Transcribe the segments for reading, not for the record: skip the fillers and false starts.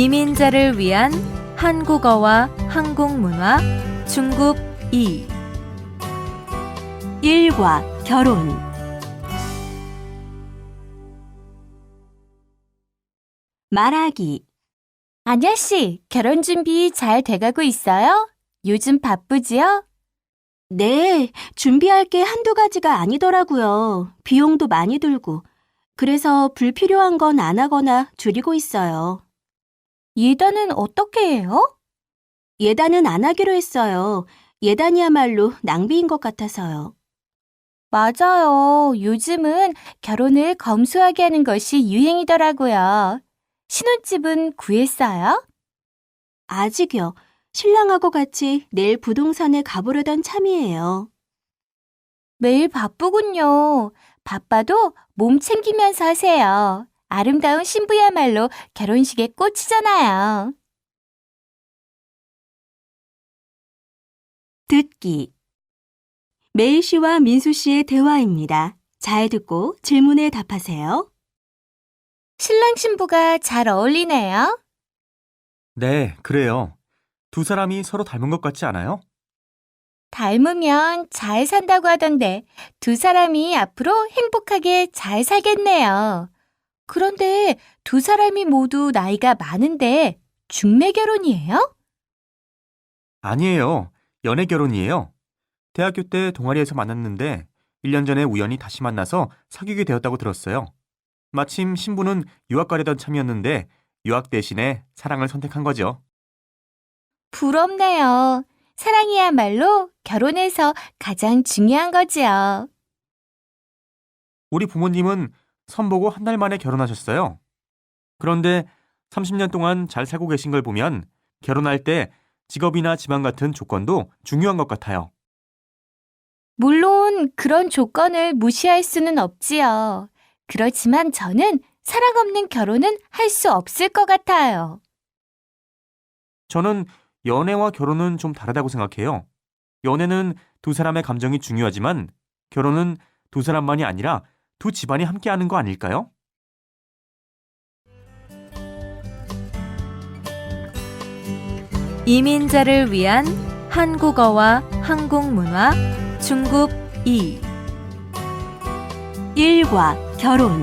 이민자를 위한 한국어와 한국문화 중급 2 일과 결혼. 말하기. 아냐씨, 결혼 준비 잘 돼가고 있어요? 요즘 바쁘지요? 네, 준비할 게 한두 가지가 아니더라고요. 비용도 많이 들고. 그래서 불필요한 건 안 하거나 줄이고 있어요. 예단은 어떻게 해요? 예단은 안 하기로 했어요. 예단이야말로 낭비인 것 같아서요. 맞아요. 요즘은 결혼을 검소하게 하는 것이 유행이더라고요. 신혼집은 구했어요? 아직요. 신랑하고 같이 내일 부동산에 가보려던 참이에요. 매일 바쁘군요. 바빠도 몸 챙기면서 하세요. 아름다운 신부야말로 결혼식의 꽃이잖아요. 듣기. 메이 씨와 민수 씨의 대화입니다. 잘 듣고 질문에 답하세요. 신랑 신부가 잘 어울리네요. 네, 그래요. 두 사람이 서로 닮은 것 같지 않아요? 닮으면 잘 산다고 하던데 두 사람이 앞으로 행복하게 잘 살겠네요. 그런데 두 사람이 모두 나이가 많은데 중매 결혼이에요? 아니에요. 연애 결혼이에요. 대학교 때 동아리에서 만났는데 1년 전에 우연히 다시 만나서 사귀게 되었다고 들었어요. 마침 신부는 유학 가려던 참이었는데 유학 대신에 사랑을 선택한 거죠. 부럽네요. 사랑이야말로 결혼에서 가장 중요한 거지요. 우리 부모님은 선보고 한 달 만에 결혼하셨어요. 그런데 30년 동안 잘 살고 계신 걸 보면 결혼할 때 직업이나 집안 같은 조건도 중요한 것 같아요. 물론 그런 조건을 무시할 수는 없지요. 그렇지만 저는 사랑 없는 결혼은 할 수 없을 것 같아요. 저는 연애와 결혼은 좀 다르다고 생각해요. 연애는 두 사람의 감정이 중요하지만 결혼은 두 사람만이 아니라 두 집안이 함께하는 거 아닐까요? 이민자를 위한 한국어와 한국문화 중급 2 일과 결혼.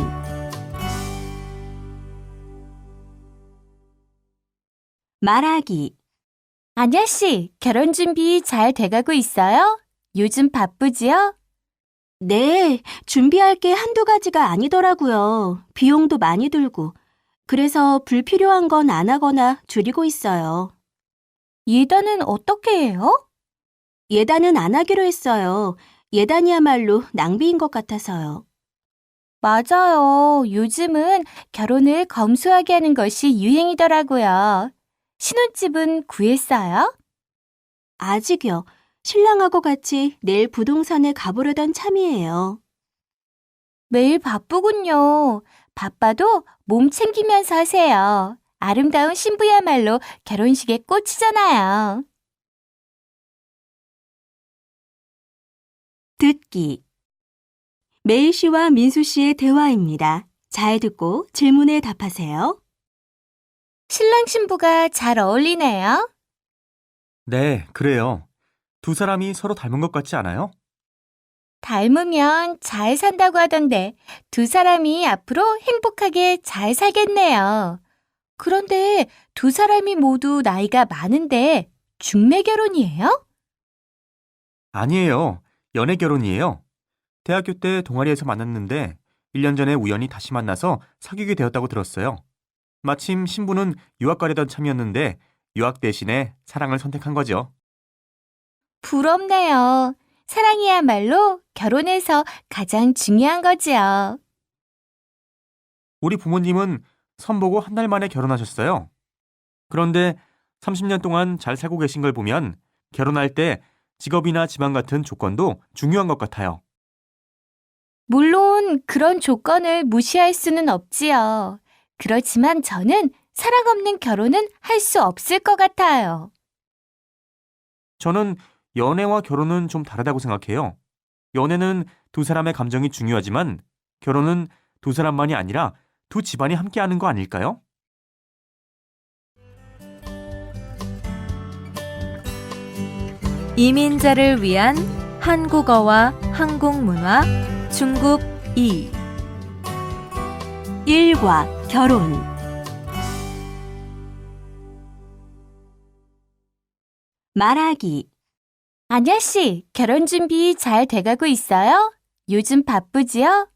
말하기. 아냐씨, 결혼 준비 잘 돼가고 있어요? 요즘 바쁘지요? 네, 준비할 게 한두 가지가 아니더라고요. 비용도 많이 들고. 그래서 불필요한 건 안 하거나 줄이고 있어요. 예단은 어떻게 해요? 예단은 안 하기로 했어요. 예단이야말로 낭비인 것 같아서요. 맞아요. 요즘은 결혼을 검소하게 하는 것이 유행이더라고요. 신혼집은 구했어요? 아직요. 신랑하고 같이 내일 부동산에 가보려던 참이에요. 매일 바쁘군요. 바빠도 몸 챙기면서 하세요. 아름다운 신부야말로 결혼식의 꽃이잖아요. 듣기. 메이 씨와 민수 씨의 대화입니다. 잘 듣고 질문에 답하세요. 신랑 신부가 잘 어울리네요. 네, 그래요. 두 사람이 서로 닮은 것 같지 않아요? 닮으면 잘 산다고 하던데 두 사람이 앞으로 행복하게 잘 살겠네요. 그런데 두 사람이 모두 나이가 많은데 중매 결혼이에요? 아니에요. 연애 결혼이에요. 대학교 때 동아리에서 만났는데 1년 전에 우연히 다시 만나서 사귀게 되었다고 들었어요. 마침 신부는 유학 가려던 참이었는데 유학 대신에 사랑을 선택한 거죠. 부럽네요. 사랑이야말로 결혼에서 가장 중요한 거지요. 우리 부모님은 선보고 한 달 만에 결혼하셨어요. 그런데 30년 동안 잘 살고 계신 걸 보면 결혼할 때 직업이나 집안 같은 조건도 중요한 것 같아요. 물론 그런 조건을 무시할 수는 없지요. 그렇지만 저는 사랑 없는 결혼은 할 수 없을 것 같아요. 저는 연애와 결혼은 좀 다르다고 생각해요. 연애는 두 사람의 감정이 중요하지만 결혼은 두 사람만이 아니라 두 집안이 함께하는 거 아닐까요? 이민자를 위한 한국어와 한국문화 중급 2 일과 결혼. 말하기. 아냐 씨, 결혼 준비 잘 돼가고 있어요? 요즘 바쁘지요?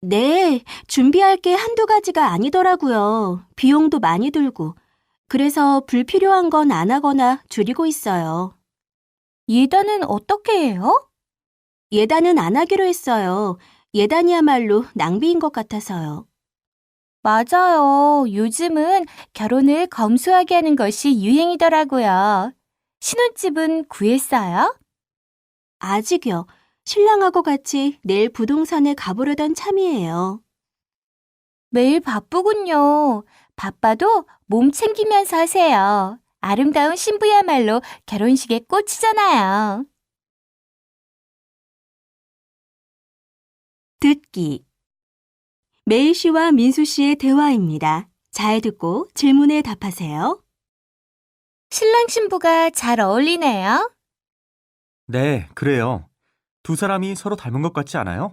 네, 준비할 게 한두 가지가 아니더라고요. 비용도 많이 들고. 그래서 불필요한 건 안 하거나 줄이고 있어요. 예단은 어떻게 해요? 예단은 안 하기로 했어요. 예단이야말로 낭비인 것 같아서요. 맞아요. 요즘은 결혼을 검소하게 하는 것이 유행이더라고요. 신혼집은 구했어요? 아직요. 신랑하고 같이 내일 부동산에 가보려던 참이에요. 매일 바쁘군요. 바빠도 몸 챙기면서 하세요. 아름다운 신부야말로 결혼식의 꽃이잖아요. 듣기. 메이 씨와 민수 씨의 대화입니다. 잘 듣고 질문에 답하세요. 신랑 신부가 잘 어울리네요. 네, 그래요. 두 사람이 서로 닮은 것 같지 않아요?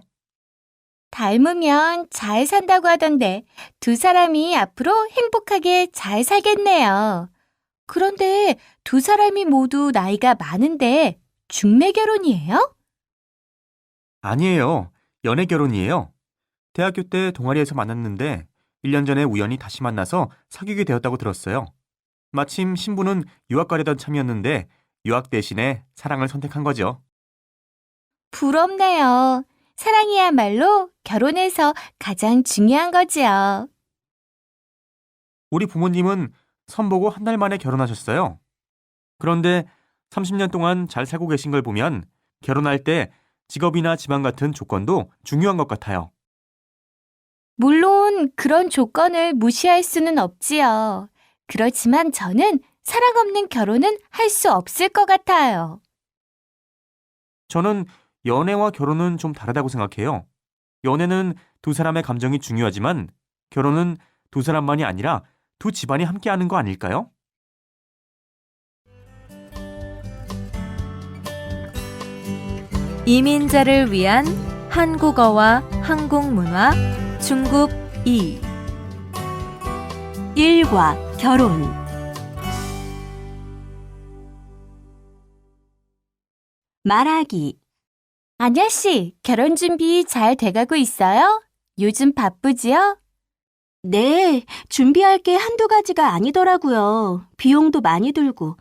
닮으면 잘 산다고 하던데 두 사람이 앞으로 행복하게 잘 살겠네요. 그런데 두 사람이 모두 나이가 많은데 중매 결혼이에요? 아니에요. 연애 결혼이에요. 대학교 때 동아리에서 만났는데 1년 전에 우연히 다시 만나서 사귀게 되었다고 들었어요. 마침 신부는 유학 가려던 참이었는데 유학 대신에 사랑을 선택한 거죠. 부럽네요. 사랑이야말로 결혼에서 가장 중요한 거지요. 우리 부모님은 선보고 한 달 만에 결혼하셨어요. 그런데 30년 동안 잘 살고 계신 걸 보면 결혼할 때 직업이나 집안 같은 조건도 중요한 것 같아요. 물론 그런 조건을 무시할 수는 없지요. 그렇지만 저는 사랑 없는 결혼은 할 수 없을 것 같아요. 저는 연애와 결혼은 좀 다르다고 생각해요. 연애는 두 사람의 감정이 중요하지만 결혼은 두 사람만이 아니라 두 집안이 함께하는 거 아닐까요? 이민자를 위한 한국어와 한국문화 중급 2 일과 결혼. 말하기. 아냐 씨, 결혼 준비 잘 돼가고 있어요? 요즘 바쁘지요? 네, 준비할 게 한두 가지가 아니더라고요. 비용도 많이 들고.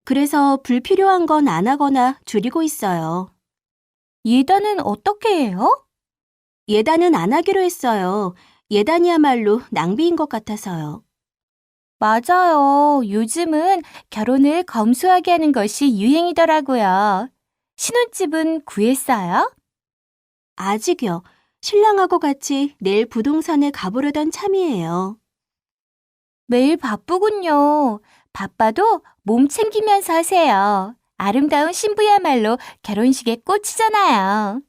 그래서 불필요한 건 안 하거나 줄이고 있어요. 예단은 어떻게 해요? 예단은 안 하기로 했어요. 예단이야말로 낭비인 것 같아서요. 맞아요. 요즘은 결혼을 검소하게 하는 것이 유행이더라고요. 신혼집은 구했어요? 아직요. 신랑하고 같이 내일 부동산에 가보려던 참이에요. 매일 바쁘군요. 바빠도 몸 챙기면서 하세요. 아름다운 신부야말로 결혼식의 꽃이잖아요.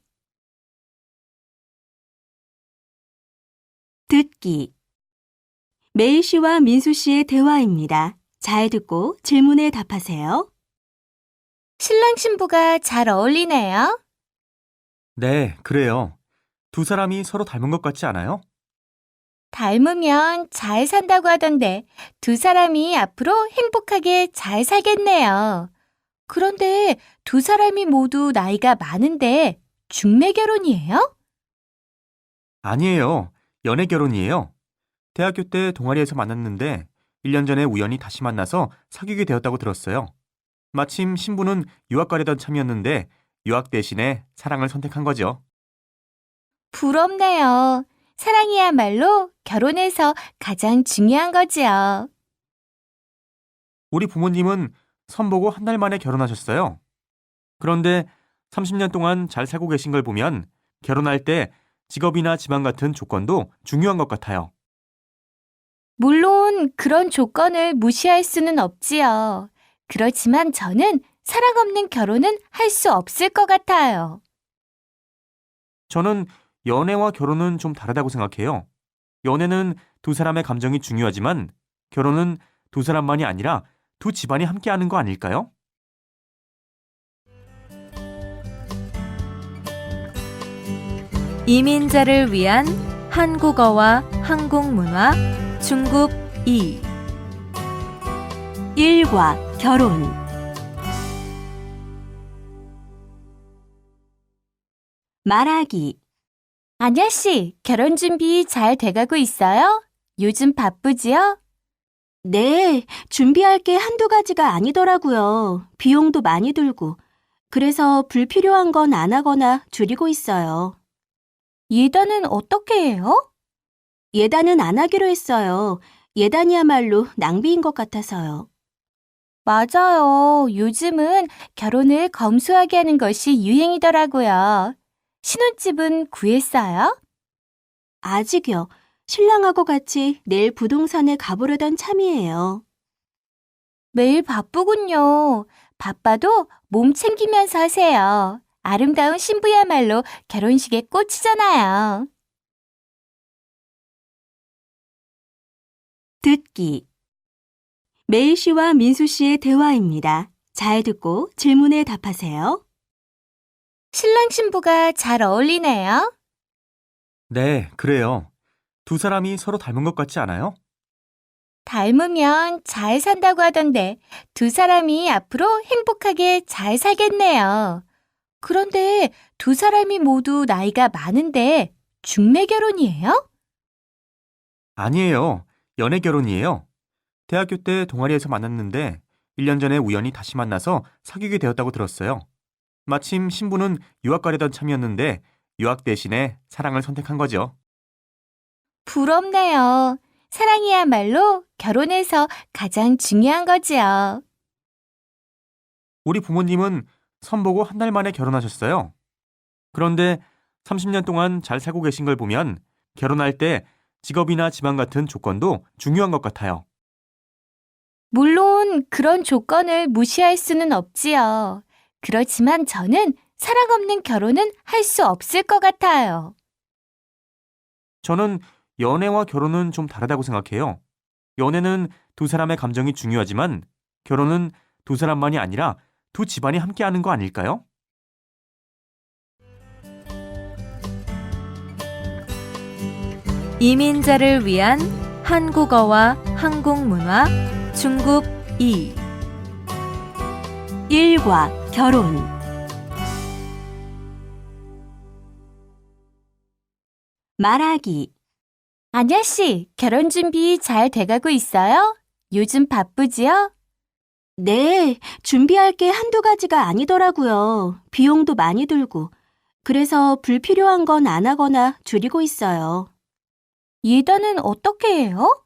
듣기. 메이 씨와 민수 씨의 대화입니다. 잘 듣고 질문에 답하세요. 신랑 신부가 잘 어울리네요. 네, 그래요. 두 사람이 서로 닮은 것 같지 않아요? 닮으면 잘 산다고 하던데 두 사람이 앞으로 행복하게 잘 살겠네요. 그런데 두 사람이 모두 나이가 많은데 중매 결혼이에요? 아니에요. 연애 결혼이에요. 대학교 때 동아리에서 만났는데 1년 전에 우연히 다시 만나서 사귀게 되었다고 들었어요. 마침 신부는 유학 가려던 참이었는데 유학 대신에 사랑을 선택한 거죠. 부럽네요. 사랑이야말로 결혼에서 가장 중요한 거지요. 우리 부모님은 선보고 한 달 만에 결혼하셨어요. 그런데 30년 동안 잘 살고 계신 걸 보면 결혼할 때 직업이나 집안 같은 조건도 중요한 것 같아요. 물론 그런 조건을 무시할 수는 없지요. 그렇지만 저는 사랑 없는 결혼은 할 수 없을 것 같아요. 저는 연애와 결혼은 좀 다르다고 생각해요. 연애는 두 사람의 감정이 중요하지만 결혼은 두 사람만이 아니라 두 집안이 함께하는 거 아닐까요? 이민자를 위한 한국어와 한국문화 중급 2 일과 결혼 말하기 아냐 씨, 결혼 준비 잘 돼가고 있어요? 요즘 바쁘지요? 네, 준비할 게 한두 가지가 아니더라고요. 비용도 많이 들고. 그래서 불필요한 건 안 하거나 줄이고 있어요. 예단은 어떻게 해요? 예단은 안 하기로 했어요. 예단이야말로 낭비인 것 같아서요. 맞아요. 요즘은 결혼을 검소하게 하는 것이 유행이더라고요. 신혼집은 구했어요? 아직요. 신랑하고 같이 내일 부동산에 가보려던 참이에요. 매일 바쁘군요. 바빠도 몸 챙기면서 하세요. 아름다운 신부야말로 결혼식의 꽃이잖아요. 듣기 메이 씨와 민수 씨의 대화입니다. 잘 듣고 질문에 답하세요. 신랑 신부가 잘 어울리네요. 네, 그래요. 두 사람이 서로 닮은 것 같지 않아요? 닮으면 잘 산다고 하던데 두 사람이 앞으로 행복하게 잘 살겠네요. 그런데 두 사람이 모두 나이가 많은데 중매 결혼이에요? 아니에요. 연애 결혼이에요. 대학교 때 동아리에서 만났는데 1년 전에 우연히 다시 만나서 사귀게 되었다고 들었어요. 마침 신부는 유학 가려던 참이었는데 유학 대신에 사랑을 선택한 거죠. 부럽네요. 사랑이야말로 결혼에서 가장 중요한 거지요. 우리 부모님은 선보고 한 달 만에 결혼하셨어요. 그런데 30년 동안 잘 살고 계신 걸 보면 결혼할 때 직업이나 집안 같은 조건도 중요한 것 같아요. 물론 그런 조건을 무시할 수는 없지요. 그렇지만 저는 사랑 없는 결혼은 할 수 없을 것 같아요. 저는 연애와 결혼은 좀 다르다고 생각해요. 연애는 두 사람의 감정이 중요하지만 결혼은 두 사람만이 아니라 두 집안이 함께하는 거 아닐까요? 이민자를 위한 한국어와 한국문화 중급 2 일과 결혼 말하기 아냐 씨, 결혼 준비 잘 돼가고 있어요? 요즘 바쁘지요? 네, 준비할 게 한두 가지가 아니더라고요. 비용도 많이 들고. 그래서 불필요한 건 안 하거나 줄이고 있어요. 예단은 어떻게 해요?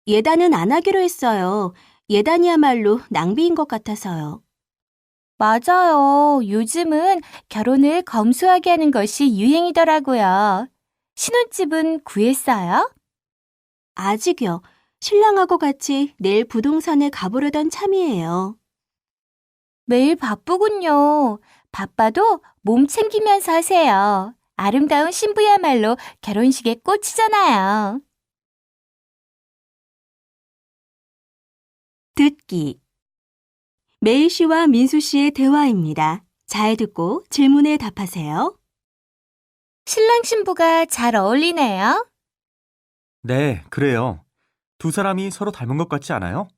예단은 안 하기로 했어요. 예단이야말로 낭비인 것 같아서요. 맞아요. 요즘은 결혼을 검소하게 하는 것이 유행이더라고요. 신혼집은 구했어요? 아직요. 신랑하고 같이 내일 부동산에 가보려던 참이에요. 매일 바쁘군요. 바빠도 몸 챙기면서 하세요. 아름다운 신부야말로 결혼식의 꽃이잖아요. 듣기 메이 씨와 민수 씨의 대화입니다. 잘 듣고 질문에 답하세요. 신랑 신부가 잘 어울리네요. 네, 그래요. 두 사람이 서로 닮은 것 같지 않아요?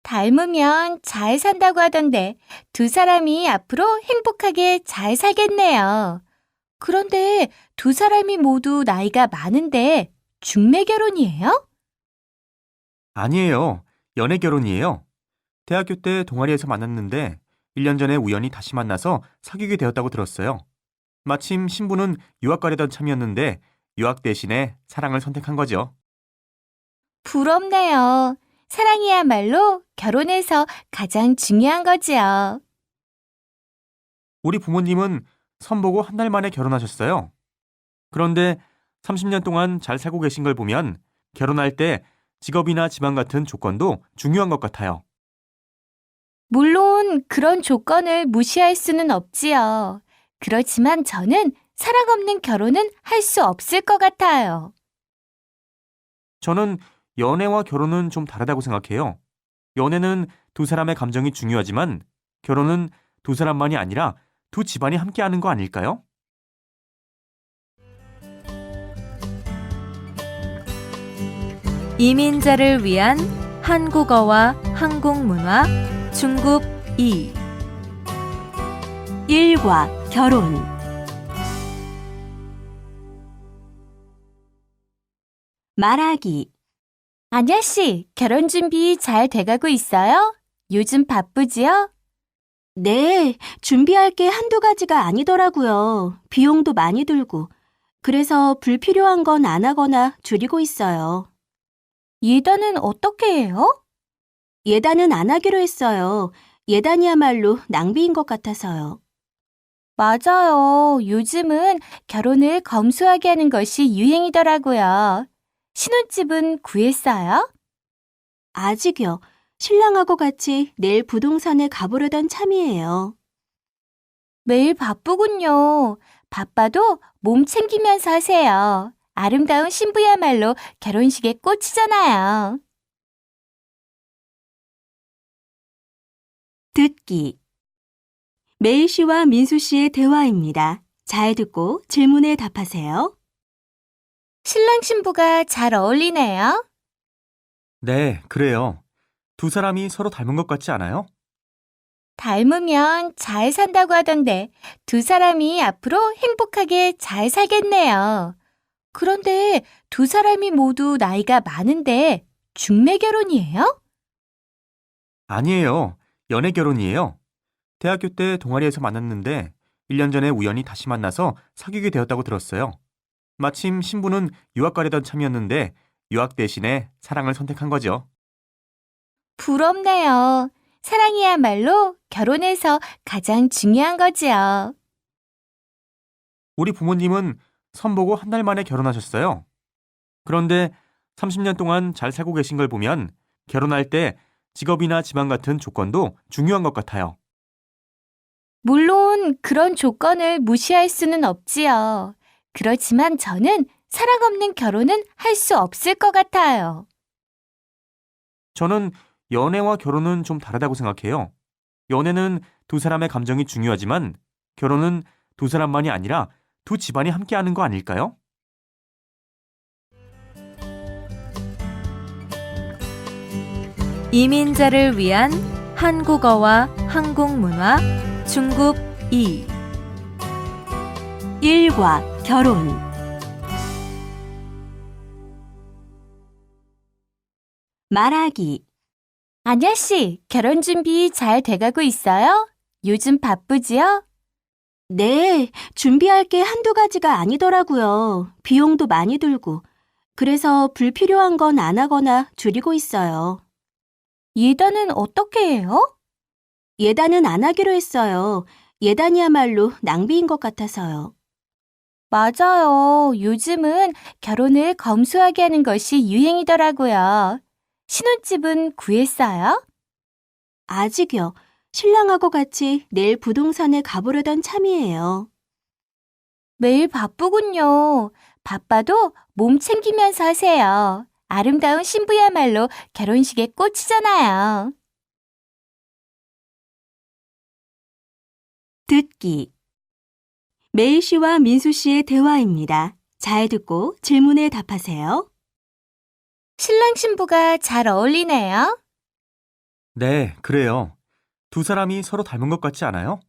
닮으면 잘 산다고 하던데 두 사람이 앞으로 행복하게 잘 살겠네요. 그런데 두 사람이 모두 나이가 많은데 중매 결혼이에요? 아니에요. 연애 결혼이에요. 대학교 때 동아리에서 만났는데 1년 전에 우연히 다시 만나서 사귀게 되었다고 들었어요. 마침 신부는 유학 가려던 참이었는데 유학 대신에 사랑을 선택한 거죠. 부럽네요. 사랑이야말로 결혼에서 가장 중요한 거지요. 우리 부모님은 선보고 한 달 만에 결혼하셨어요. 그런데 30년 동안 잘 살고 계신 걸 보면 결혼할 때 직업이나 집안 같은 조건도 중요한 것 같아요. 물론 그런 조건을 무시할 수는 없지요. 그렇지만 저는 사랑 없는 결혼은 할 수 없을 것 같아요. 저는 연애와 결혼은 좀 다르다고 생각해요. 연애는 두 사람의 감정이 중요하지만 결혼은 두 사람만이 아니라 두 집안이 함께하는 거 아닐까요? 이민자를 위한 한국어와 한국문화 중급 2 일과 결혼 말하기 안야 씨, 결혼 준비 잘 돼가고 있어요? 요즘 바쁘지요? 네, 준비할 게 한두 가지가 아니더라고요. 비용도 많이 들고. 그래서 불필요한 건 안 하거나 줄이고 있어요. 예단은 어떻게 해요? 예단은 안 하기로 했어요. 예단이야말로 낭비인 것 같아서요. 맞아요. 요즘은 결혼을 검소하게 하는 것이 유행이더라고요. 신혼집은 구했어요? 아직요. 신랑하고 같이 내일 부동산에 가보려던 참이에요. 매일 바쁘군요. 바빠도 몸 챙기면서 하세요. 아름다운 신부야말로 결혼식의 꽃이잖아요. 듣기 메이 씨와 민수 씨의 대화입니다. 잘 듣고 질문에 답하세요. 신랑 신부가 잘 어울리네요. 네, 그래요. 두 사람이 서로 닮은 것 같지 않아요? 닮으면 잘 산다고 하던데 두 사람이 앞으로 행복하게 잘 살겠네요. 그런데 두 사람이 모두 나이가 많은데 중매 결혼이에요? 아니에요. 연애 결혼이에요. 대학교 때 동아리에서 만났는데 1년 전에 우연히 다시 만나서 사귀게 되었다고 들었어요. 마침 신부는 유학 가려던 참이었는데 유학 대신에 사랑을 선택한 거죠. 부럽네요. 사랑이야말로 결혼에서 가장 중요한 거지요. 우리 부모님은 선보고 한 달 만에 결혼하셨어요. 그런데 30년 동안 잘 살고 계신 걸 보면 결혼할 때 직업이나 집안 같은 조건도 중요한 것 같아요. 물론 그런 조건을 무시할 수는 없지요. 그렇지만 저는 사랑 없는 결혼은 할 수 없을 것 같아요. 저는 연애와 결혼은 좀 다르다고 생각해요. 연애는 두 사람의 감정이 중요하지만 결혼은 두 사람만이 아니라 두 집안이 함께하는 거 아닐까요? 이민자를 위한 한국어와 한국문화 중급 2 일과 결혼 말하기 안야 씨, 결혼 준비 잘 돼가고 있어요? 요즘 바쁘지요? 네, 준비할 게 한두 가지가 아니더라고요. 비용도 많이 들고. 그래서 불필요한 건 안 하거나 줄이고 있어요. 예단은 어떻게 해요? 예단은 안 하기로 했어요. 예단이야말로 낭비인 것 같아서요. 맞아요. 요즘은 결혼을 검소하게 하는 것이 유행이더라고요. 신혼집은 구했어요? 아직요. 신랑하고 같이 내일 부동산에 가보려던 참이에요. 매일 바쁘군요. 바빠도 몸 챙기면서 하세요. 아름다운 신부야말로 결혼식의 꽃이잖아요. 듣기 메이 씨와 민수 씨의 대화입니다. 잘 듣고 질문에 답하세요. 신랑 신부가 잘 어울리네요. 네, 그래요. 두 사람이 서로 닮은 것 같지 않아요?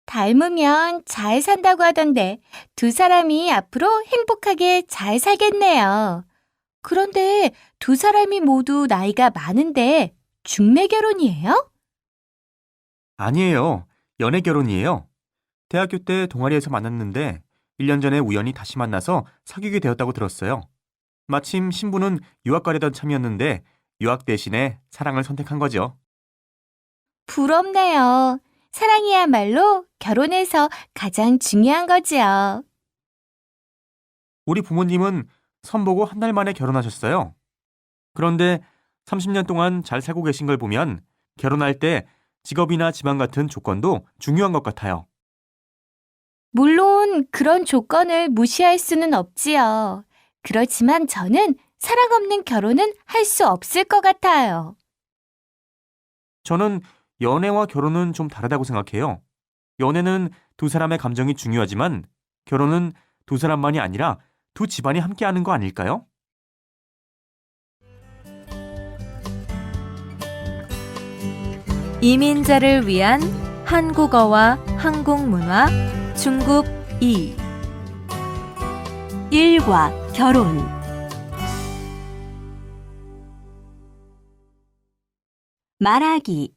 닮으면 잘 산다고 하던데 두 사람이 앞으로 행복하게 잘 살겠네요. 그런데 두 사람이 모두 나이가 많은데 중매 결혼이에요? 아니에요. 연애 결혼이에요. 대학교 때 동아리에서 만났는데 1년 전에 우연히 다시 만나서 사귀게 되었다고 들었어요. 마침 신부는 유학 가려던 참이었는데 유학 대신에 사랑을 선택한 거죠. 부럽네요. 사랑이야말로 결혼에서 가장 중요한 거지요. 우리 부모님은 선보고 한 달 만에 결혼하셨어요. 그런데 30년 동안 잘 살고 계신 걸 보면 결혼할 때 직업이나 집안 같은 조건도 중요한 것 같아요. 물론 그런 조건을 무시할 수는 없지요. 그렇지만 저는 사랑 없는 결혼은 할 수 없을 것 같아요. 저는 연애와 결혼은 좀 다르다고 생각해요. 연애는 두 사람의 감정이 중요하지만 결혼은 두 사람만이 아니라 두 집안이 함께하는 거 아닐까요? 이민자를 위한 한국어와 한국문화 중급 2 일과 결혼. 말하기.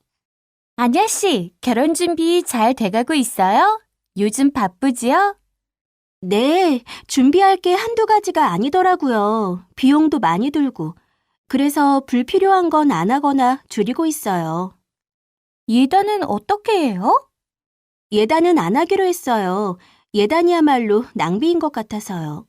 아냐 씨, 결혼 준비 잘 돼가고 있어요? 요즘 바쁘지요? 네, 준비할 게 한두 가지가 아니더라고요. 비용도 많이 들고. 그래서 불필요한 건 안 하거나 줄이고 있어요. 예단은 어떻게 해요? 예단은 안 하기로 했어요. 예단이야말로 낭비인 것 같아서요.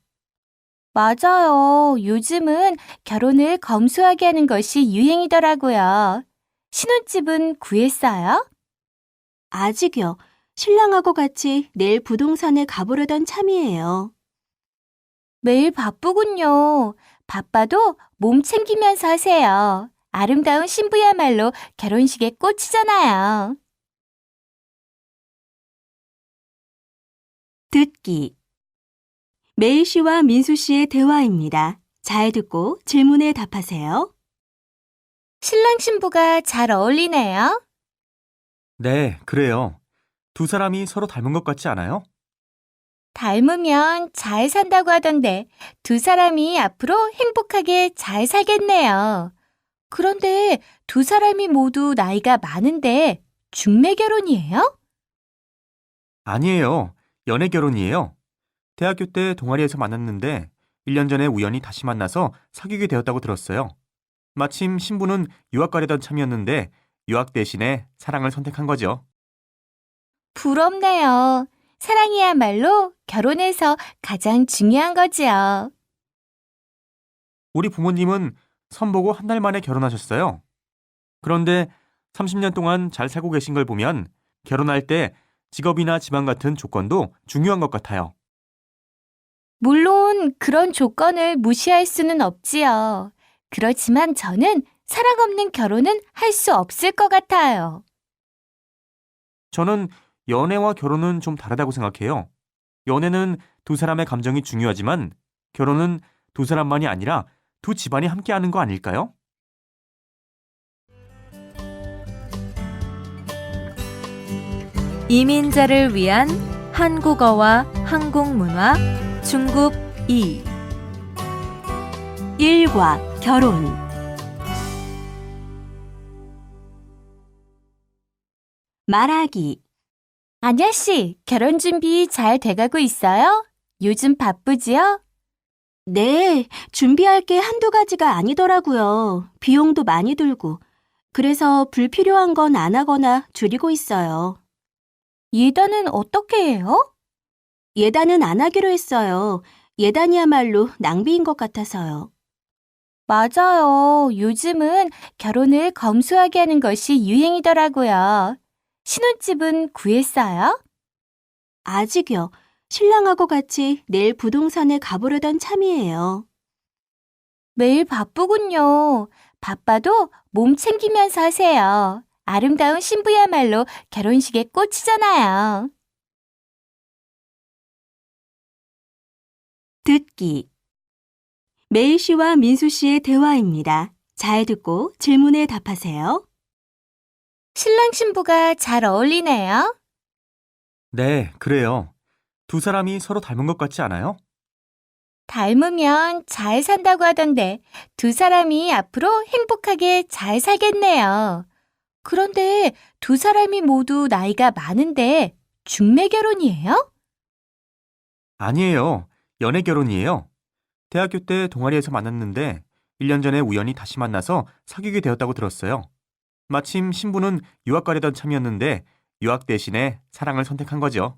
맞아요. 요즘은 결혼을 검소하게 하는 것이 유행이더라고요. 신혼집은 구했어요? 아직요. 신랑하고 같이 내일 부동산에 가보려던 참이에요. 매일 바쁘군요. 바빠도 몸 챙기면서 하세요. 아름다운 신부야말로 결혼식의 꽃이잖아요. 듣기. 메이 씨와 민수 씨의 대화입니다. 잘 듣고 질문에 답하세요. 신랑 신부가 잘 어울리네요. 네, 그래요. 두 사람이 서로 닮은 것 같지 않아요? 닮으면 잘 산다고 하던데 두 사람이 앞으로 행복하게 잘 살겠네요. 그런데 두 사람이 모두 나이가 많은데 중매 결혼이에요? 아니에요. 연애 결혼이에요. 대학교 때 동아리에서 만났는데 1년 전에 우연히 다시 만나서 사귀게 되었다고 들었어요. 마침 신부는 유학 가려던 참이었는데 유학 대신에 사랑을 선택한 거죠. 부럽네요. 사랑이야말로 결혼에서 가장 중요한 거지요. 우리 부모님은 선보고 한 달 만에 결혼하셨어요. 그런데 30년 동안 잘 살고 계신 걸 보면 결혼할 때 직업이나 집안 같은 조건도 중요한 것 같아요. 물론 그런 조건을 무시할 수는 없지요. 그렇지만 저는 사랑 없는 결혼은 할 수 없을 것 같아요. 저는 연애와 결혼은 좀 다르다고 생각해요. 연애는 두 사람의 감정이 중요하지만 결혼은 두 사람만이 아니라 두 집안이 함께하는 거 아닐까요? 이민자를 위한 한국어와 한국문화 중급 2 일과 결혼. 말하기. 아냐 씨, 결혼 준비 잘 돼가고 있어요? 요즘 바쁘지요? 네, 준비할 게 한두 가지가 아니더라고요. 비용도 많이 들고. 그래서 불필요한 건 안 하거나 줄이고 있어요. 예단은 어떻게 해요? 예단은 안 하기로 했어요. 예단이야말로 낭비인 것 같아서요. 맞아요. 요즘은 결혼을 검소하게 하는 것이 유행이더라고요. 신혼집은 구했어요? 아직요. 신랑하고 같이 내일 부동산에 가보려던 참이에요. 매일 바쁘군요. 바빠도 몸 챙기면서 하세요. 아름다운 신부야말로 결혼식의 꽃이잖아요. 듣기. 메이 씨와 민수 씨의 대화입니다. 잘 듣고 질문에 답하세요. 신랑 신부가 잘 어울리네요. 네, 그래요. 두 사람이 서로 닮은 것 같지 않아요? 닮으면 잘 산다고 하던데 두 사람이 앞으로 행복하게 잘 살겠네요. 그런데 두 사람이 모두 나이가 많은데 중매 결혼이에요? 아니에요. 연애 결혼이에요. 대학교 때 동아리에서 만났는데 1년 전에 우연히 다시 만나서 사귀게 되었다고 들었어요. 마침 신부는 유학 가려던 참이었는데 유학 대신에 사랑을 선택한 거죠.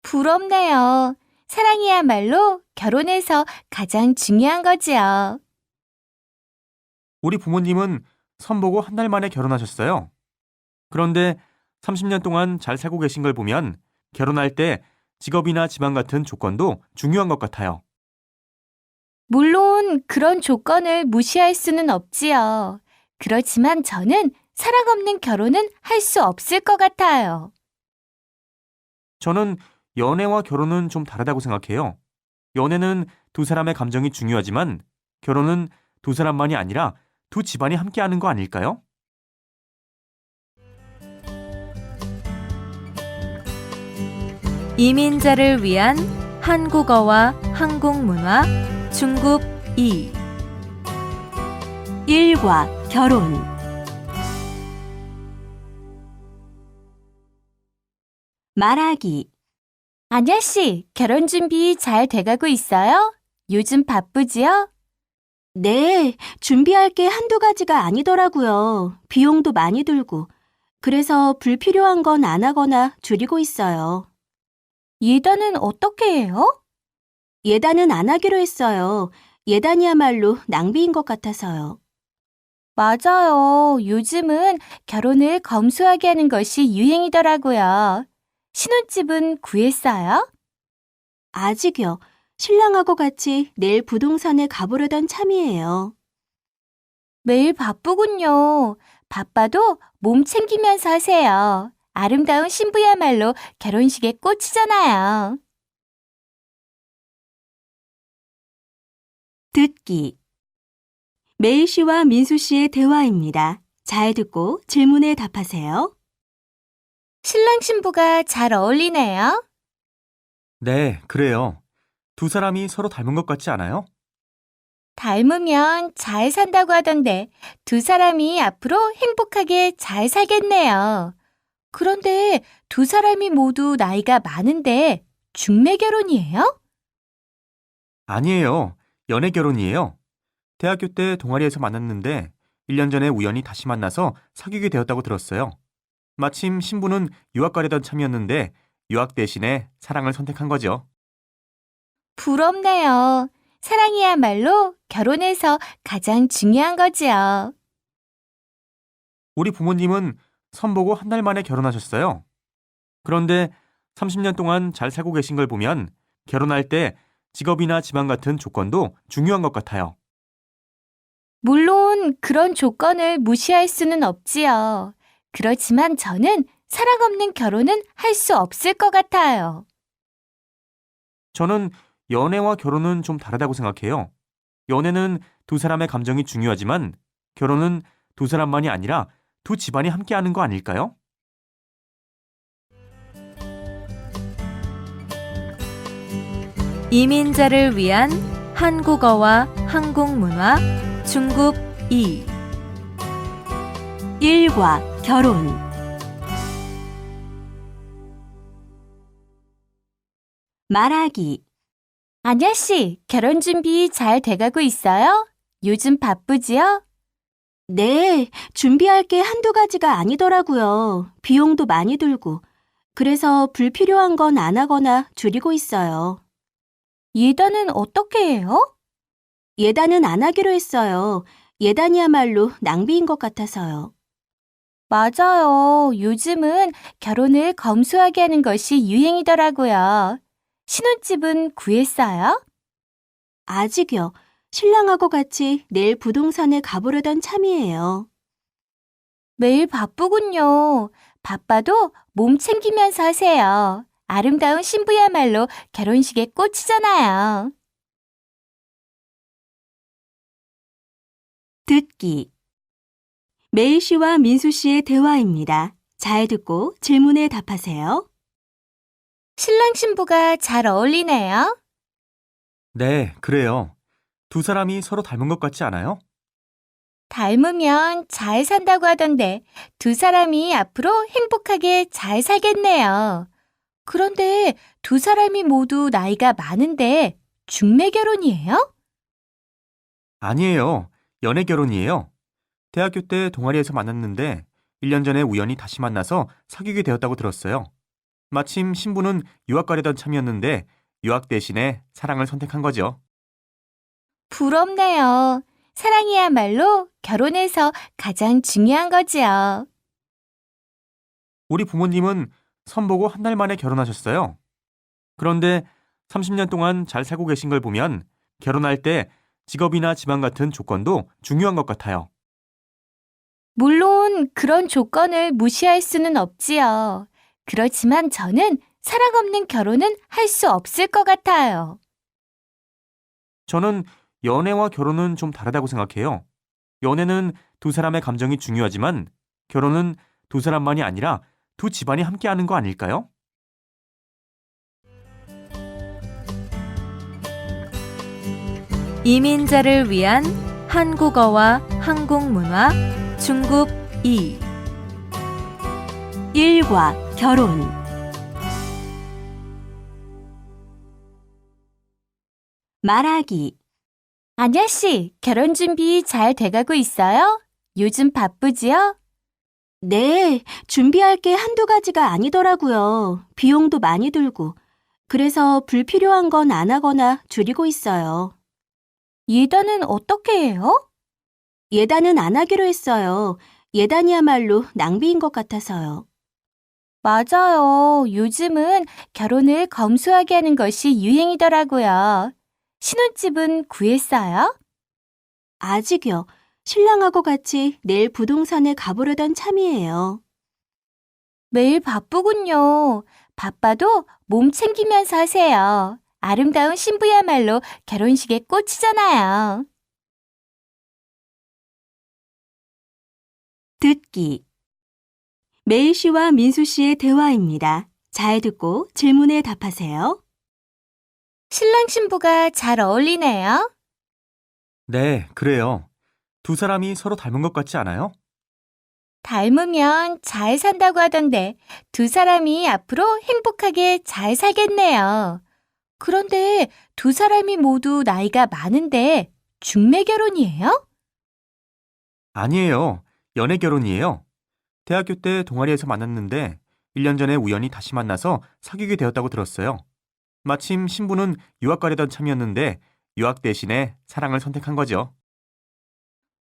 부럽네요. 사랑이야말로 결혼에서 가장 중요한 거지요. 우리 부모님은 선보고 한 달 만에 결혼하셨어요. 그런데 30년 동안 잘 살고 계신 걸 보면 결혼할 때 직업이나 집안 같은 조건도 중요한 것 같아요. 물론 그런 조건을 무시할 수는 없지요. 그렇지만 저는 사랑 없는 결혼은 할 수 없을 것 같아요. 저는 연애와 결혼은 좀 다르다고 생각해요. 연애는 두 사람의 감정이 중요하지만 결혼은 두 사람만이 아니라 두 집안이 함께하는 거 아닐까요? 이민자를 위한 한국어와 한국문화 중급 2 일과 결혼. 말하기. 아냐 씨, 결혼 준비 잘 돼가고 있어요? 요즘 바쁘지요? 네, 준비할 게 한두 가지가 아니더라고요. 비용도 많이 들고. 그래서 불필요한 건 안 하거나 줄이고 있어요. 예단은 어떻게 해요? 예단은 안 하기로 했어요. 예단이야말로 낭비인 것 같아서요. 맞아요. 요즘은 결혼을 검소하게 하는 것이 유행이더라고요. 신혼집은 구했어요? 아직요. 신랑하고 같이 내일 부동산에 가보려던 참이에요. 매일 바쁘군요. 바빠도 몸 챙기면서 하세요. 아름다운 신부야말로 결혼식의 꽃이잖아요. 듣기. 메이 씨와 민수 씨의 대화입니다. 잘 듣고 질문에 답하세요. 신랑 신부가 잘 어울리네요. 네, 그래요. 두 사람이 서로 닮은 것 같지 않아요? 닮으면 잘 산다고 하던데 두 사람이 앞으로 행복하게 잘 살겠네요. 그런데 두 사람이 모두 나이가 많은데 중매 결혼이에요? 아니에요. 연애 결혼이에요. 대학교 때 동아리에서 만났는데 1년 전에 우연히 다시 만나서 사귀게 되었다고 들었어요. 마침 신부는 유학 가려던 참이었는데 유학 대신에 사랑을 선택한 거죠. 부럽네요. 사랑이야말로 결혼에서 가장 중요한 거지요. 우리 부모님은 선보고 한 달 만에 결혼하셨어요. 그런데 30년 동안 잘 살고 계신 걸 보면 결혼할 때 직업이나 집안 같은 조건도 중요한 것 같아요. 물론 그런 조건을 무시할 수는 없지요. 그렇지만 저는 사랑 없는 결혼은 할 수 없을 것 같아요. 저는 연애와 결혼은 좀 다르다고 생각해요. 연애는 두 사람의 감정이 중요하지만 결혼은 두 사람만이 아니라 두 집안이 함께하는 거 아닐까요? 이민자를 위한 한국어와 한국문화 중급 2 일과 결혼. 말하기. 아냐 씨, 결혼 준비 잘 돼가고 있어요? 요즘 바쁘지요? 네, 준비할 게 한두 가지가 아니더라고요. 비용도 많이 들고. 그래서 불필요한 건 안 하거나 줄이고 있어요. 예단은 어떻게 해요? 예단은 안 하기로 했어요. 예단이야말로 낭비인 것 같아서요. 맞아요. 요즘은 결혼을 검소하게 하는 것이 유행이더라고요. 신혼집은 구했어요? 아직요. 신랑하고 같이 내일 부동산에 가보려던 참이에요. 매일 바쁘군요. 바빠도 몸 챙기면서 하세요. 아름다운 신부야말로 결혼식의 꽃이잖아요. 듣기. 메이 씨와 민수 씨의 대화입니다. 잘 듣고 질문에 답하세요. 신랑 신부가 잘 어울리네요. 네, 그래요. 두 사람이 서로 닮은 것 같지 않아요? 닮으면 잘 산다고 하던데 두 사람이 앞으로 행복하게 잘 살겠네요. 그런데 두 사람이 모두 나이가 많은데 중매 결혼이에요? 아니에요. 연애 결혼이에요. 대학교 때 동아리에서 만났는데 1년 전에 우연히 다시 만나서 사귀게 되었다고 들었어요. 마침 신부는 유학 가려던 참이었는데 유학 대신에 사랑을 선택한 거죠. 부럽네요. 사랑이야말로 결혼에서 가장 중요한 거지요. 우리 부모님은 선보고 한 달 만에 결혼하셨어요. 그런데 30년 동안 잘 살고 계신 걸 보면 결혼할 때 직업이나 집안 같은 조건도 중요한 것 같아요. 물론 그런 조건을 무시할 수는 없지요. 그렇지만 저는 사랑 없는 결혼은 할 수 없을 것 같아요. 저는 연애와 결혼은 좀 다르다고 생각해요. 연애는 두 사람의 감정이 중요하지만 결혼은 두 사람만이 아니라 두 집안이 함께하는 거 아닐까요? 이민자를 위한 한국어와 한국문화 중급 2 일과 결혼. 말하기. 아냐 씨, 결혼 준비 잘 돼가고 있어요? 요즘 바쁘지요? 네, 준비할 게 한두 가지가 아니더라고요. 비용도 많이 들고. 그래서 불필요한 건 안 하거나 줄이고 있어요. 예단은 어떻게 해요? 예단은 안 하기로 했어요. 예단이야말로 낭비인 것 같아서요. 맞아요. 요즘은 결혼을 검소하게 하는 것이 유행이더라고요. 신혼집은 구했어요? 아직요. 신랑하고 같이 내일 부동산에 가보려던 참이에요. 매일 바쁘군요. 바빠도 몸 챙기면서 하세요. 아름다운 신부야말로 결혼식의 꽃이잖아요. 듣기. 메이 씨와 민수 씨의 대화입니다. 잘 듣고 질문에 답하세요. 신랑 신부가 잘 어울리네요. 네, 그래요. 두 사람이 서로 닮은 것 같지 않아요? 닮으면 잘 산다고 하던데 두 사람이 앞으로 행복하게 잘 살겠네요. 그런데 두 사람이 모두 나이가 많은데 중매 결혼이에요? 아니에요. 연애 결혼이에요. 대학교 때 동아리에서 만났는데 1년 전에 우연히 다시 만나서 사귀게 되었다고 들었어요. 마침 신부는 유학 가려던 참이었는데 유학 대신에 사랑을 선택한 거죠.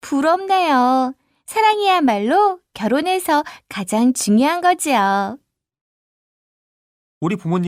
부럽네요. 사랑이야말로 결혼에서 가장 중요한 거지요. 우리 부모님